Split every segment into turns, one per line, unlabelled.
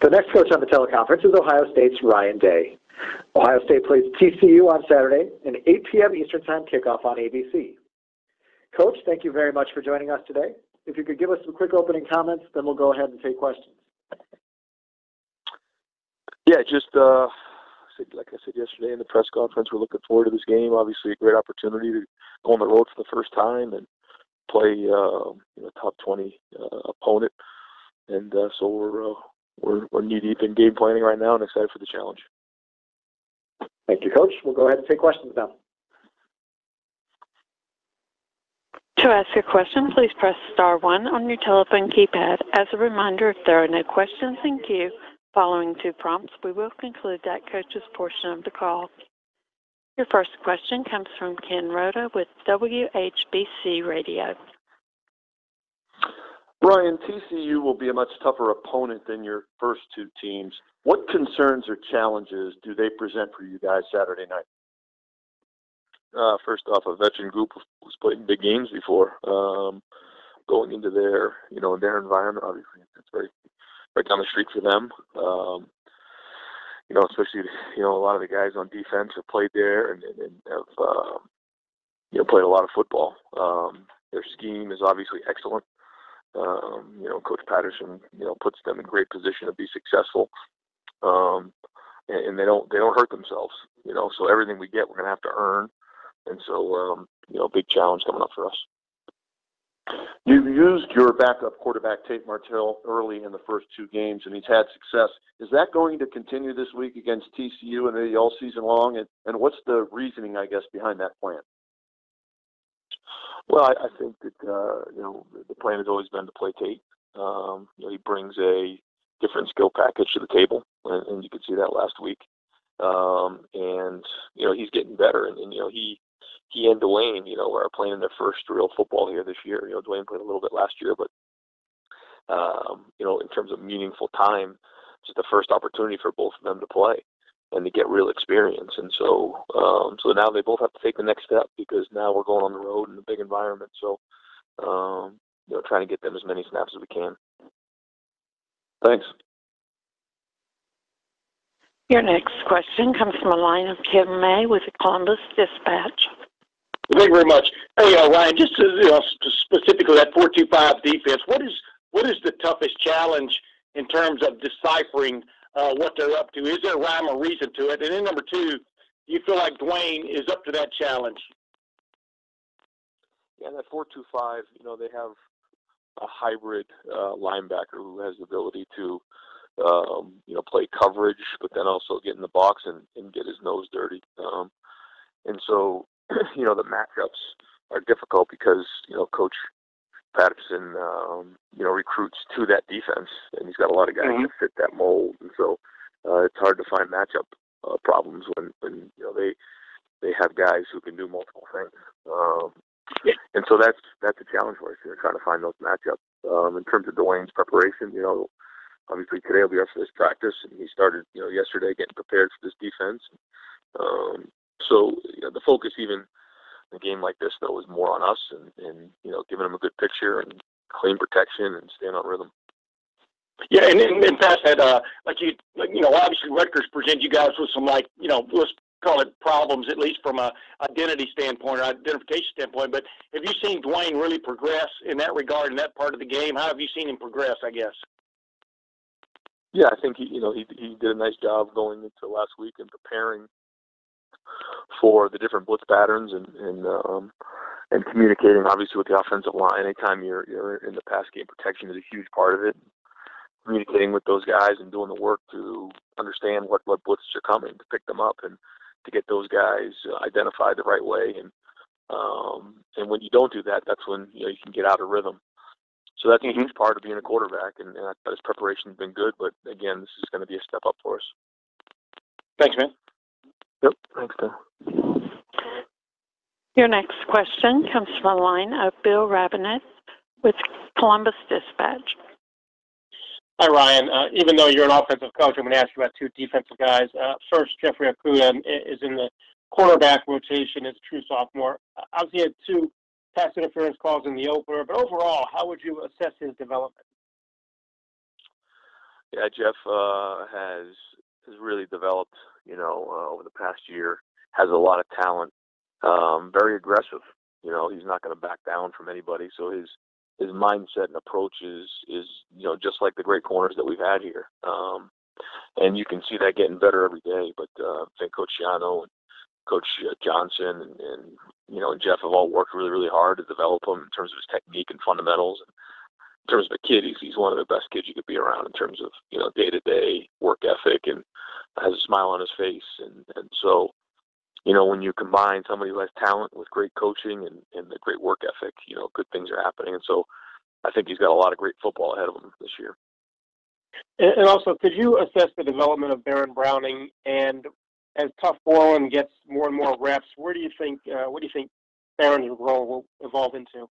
The next coach on the teleconference is Ohio State's Ryan Day. Ohio State plays TCU on Saturday, an 8 p.m. Eastern Time kickoff on ABC. Coach, thank you very much for joining us today. If you could give us some quick opening comments, then we'll go ahead and take questions.
Yeah, just like I said yesterday in the press conference, we're looking forward to this game. Obviously, a great opportunity to go on the road for the first time and play top 20 opponent. And so we're knee deep in game planning right now and excited for the challenge.
Thank you, Coach. We'll go ahead and take questions now.
To ask a question, please press star 1 on your telephone keypad. As a reminder, if there are no questions in queue following 2 prompts, we will conclude that coach's portion of the call. Your first question comes from Ken Rhoda with WHBC Radio.
Ryan, TCU will be a much tougher opponent than your first 2 teams. What concerns or challenges do they present for you guys Saturday night?
First off, a veteran group who's played big games before. Going into their environment, obviously, it's very right down the street for them. Especially a lot of the guys on defense have played there and have played a lot of football. Their scheme is obviously excellent. Coach Patterson puts them in great position to be successful. And they don't hurt themselves. So everything we get, we're gonna have to earn. And so, big challenge coming up for us.
You used your backup quarterback, Tate Martell, early in the first 2 games, and he's had success. Is that going to continue this week against TCU and maybe all season long? And what's the reasoning, I guess, behind that plan?
Well, I think that, the plan has always been to play Tate. He brings a different skill package to the table, and you could see that last week. He's getting better, and he and Dwayne, are playing their first real football here this year. Dwayne played a little bit last year, but, in terms of meaningful time, it's the first opportunity for both of them to play and to get real experience. And so now they both have to take the next step because now we're going on the road in a big environment. So, trying to get them as many snaps as we can.
Thanks.
Your next question comes from the line of Kim May with the Columbus Dispatch.
Thank you very much. Hey, Ryan, just specifically that 4-2-5 defense, what is the toughest challenge in terms of deciphering what they're up to? Is there a rhyme or reason to it? And then number 2, do you feel like Dwayne is up to that challenge?
Yeah, that 4-2-5, they have a hybrid linebacker who has the ability to, play coverage, but then also get in the box and get his nose dirty. And so, the matchups are difficult because, Coach Patterson, recruits to that defense, and he's got a lot of guys that fit that mold. And so it's hard to find matchup problems when they have guys who can do multiple things. And so that's a challenge for us, trying to find those matchups. In terms of Dwayne's preparation, obviously today will be our first practice, and he started, yesterday getting prepared for this defense. So the focus even in a game like this, though, is more on us and giving them a good picture and clean protection and staying on rhythm.
Yeah, and past that, obviously Rutgers present you guys with some, let's call it problems, at least from a identity standpoint or identification standpoint. But have you seen Dwayne really progress in that regard, in that part of the game? How have you seen him progress, I guess?
Yeah, I think he did a nice job going into last week and preparing for the different blitz patterns and communicating obviously with the offensive line. Anytime you're in the pass game, protection is a huge part of it. Communicating with those guys and doing the work to understand what blitzes are coming, to pick them up and to get those guys identified the right way. And when you don't do that, that's when you can get out of rhythm. So that's a huge part of being a quarterback, and his preparation has been good. But again, this is going to be a step up for us.
Thanks, man.
Yep. Thanks, Tim.
Your next question comes from the line of Bill Rabinet with Columbus Dispatch.
Hi, Ryan. Even though you're an offensive coach, I'm going to ask you about 2 defensive guys. First, Jeffrey Okudah is in the quarterback rotation as a true sophomore. Obviously, he had 2 pass interference calls in the opener, but overall, how would you assess his development?
Yeah, Jeff has really developed, over the past year. Has a lot of talent. Very aggressive. He's not going to back down from anybody. So his mindset and approach is just like the great corners that we've had here. And you can see that getting better every day. But I think Coach Shiano and Coach Johnson and Jeff have all worked really, really hard to develop him in terms of his technique and fundamentals. In terms of a kid, he's one of the best kids you could be around in terms of, day-to-day work ethic, and has a smile on his face. And so, when you combine somebody who has talent with great coaching and the great work ethic, good things are happening. And so I think he's got a lot of great football ahead of him this year.
And also, could you assess the development of Baron Browning? And as Tough Borland gets more and more reps, what do you think Baron's role will evolve into?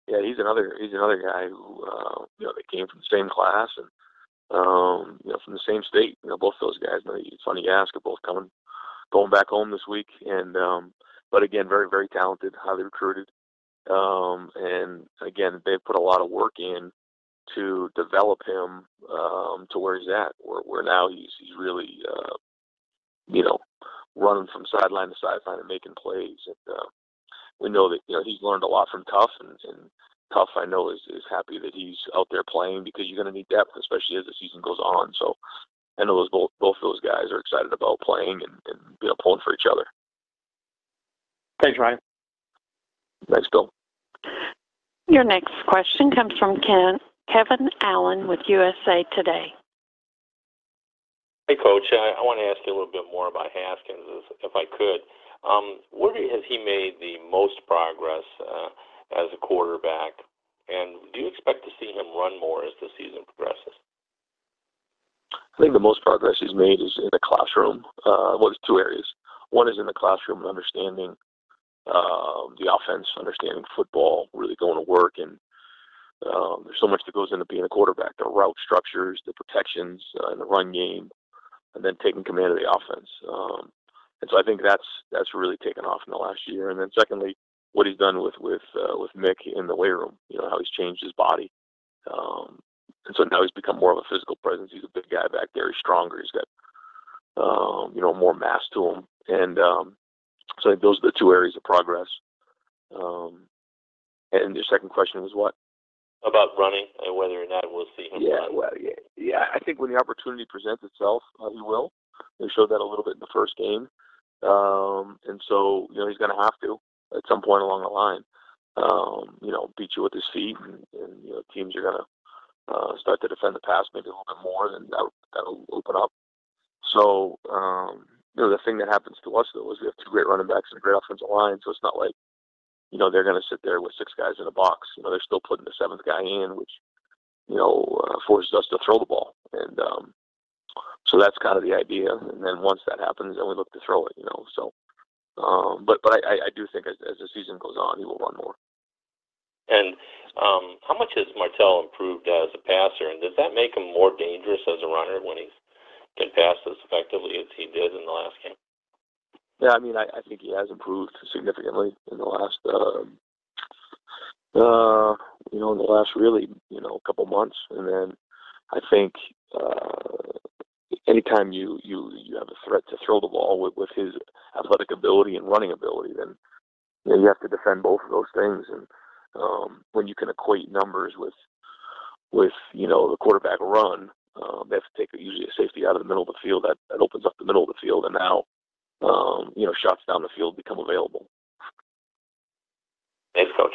Yeah, he's another guy who they came from the same class and from the same state. Both those guys. It's funny you ask, are both going back home this week, and but again, very, very talented, highly recruited, and again, they've put a lot of work in to develop him to where he's at. Where now he's really running from sideline to sideline and making plays, and we know that he's learned a lot from Tough, and Tough, I know, is happy that he's out there playing, because you're going to need depth, especially as the season goes on. So I know both those guys are excited about playing and pulling for each other.
Thanks, Ryan.
Thanks, Bill.
Your next question comes from Kevin Allen with USA Today.
Hey, Coach. I want to ask you a little bit more about Haskins, if I could. Where has he made the most progress as a quarterback, and do you expect to see him run more as the season progresses?
I think the most progress he's made is in the classroom. There's two areas. One is in the classroom, understanding the offense, understanding football, really going to work, and there's so much that goes into being a quarterback: the route structures, the protections, and the run game, and then taking command of the offense. And so I think that's really taken off in the last year. And then secondly, what he's done with Mick in the weight room, how he's changed his body. And so now he's become more of a physical presence. He's a big guy back there. He's stronger. He's got, more mass to him. And so I think those are the two areas of progress. And your second question was what?
About running, and whether or not we'll see him run.
Yeah. I think when the opportunity presents itself, he will. He showed that a little bit in the first game. And so, he's going to have to at some point along the line, beat you with his feet, and teams are going to start to defend the pass maybe a little bit more, and that'll open up. So, the thing that happens to us, though, is we have two great running backs and a great offensive line, so it's not like, they're going to sit there with six guys in a box. They're still putting the seventh guy in, which, forces us to throw the ball. And so that's kind of the idea. And then once that happens, then we look to throw it, So, but I do think as the season goes on, he will run more.
And how much has Martell improved as a passer, and does that make him more dangerous as a runner when he can pass as effectively as he did in the last game?
Yeah, I think he has improved significantly in the last, in the last really, couple months. And then I think anytime you have a threat to throw the ball with his athletic ability and running ability, then you have to defend both of those things. And when you can equate numbers with the quarterback run, they have to take usually a safety out of the middle of the field. That opens up the middle of the field, and now shots down the field become available.
Thanks, Coach.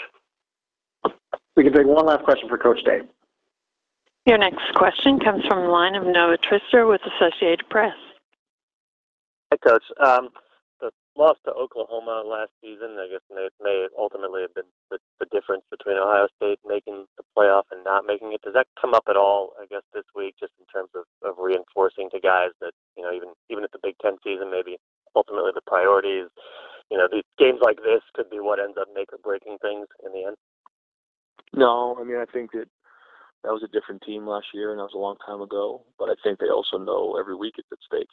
We can take one last question for Coach Day.
Your next question comes from the line of Noah Trister with Associated Press.
Hi, Coach. The loss to Oklahoma last season, I guess, may ultimately have been the difference between Ohio State making the playoff and not making it. Does that come up at all, I guess, this week, just in terms of reinforcing to guys that, even at the Big Ten season, maybe ultimately the priority is, these games like this could be what ends up make or breaking things in the end?
No, I think that was a different team last year, and that was a long time ago. But I think they also know every week it's at stake.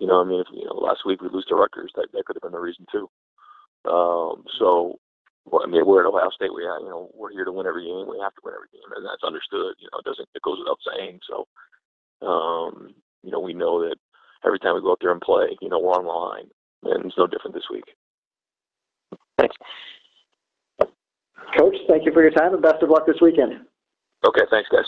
If last week we lose to Rutgers, that could have been the reason too. So Well, I mean, we're at Ohio State. We're here to win every game. We have to win every game, and that's understood. It goes without saying. So, we know that every time we go out there and play, we're on the line, and it's no different this week.
Thanks.
Coach, thank you for your time, and best of luck this weekend.
Okay, thanks, guys.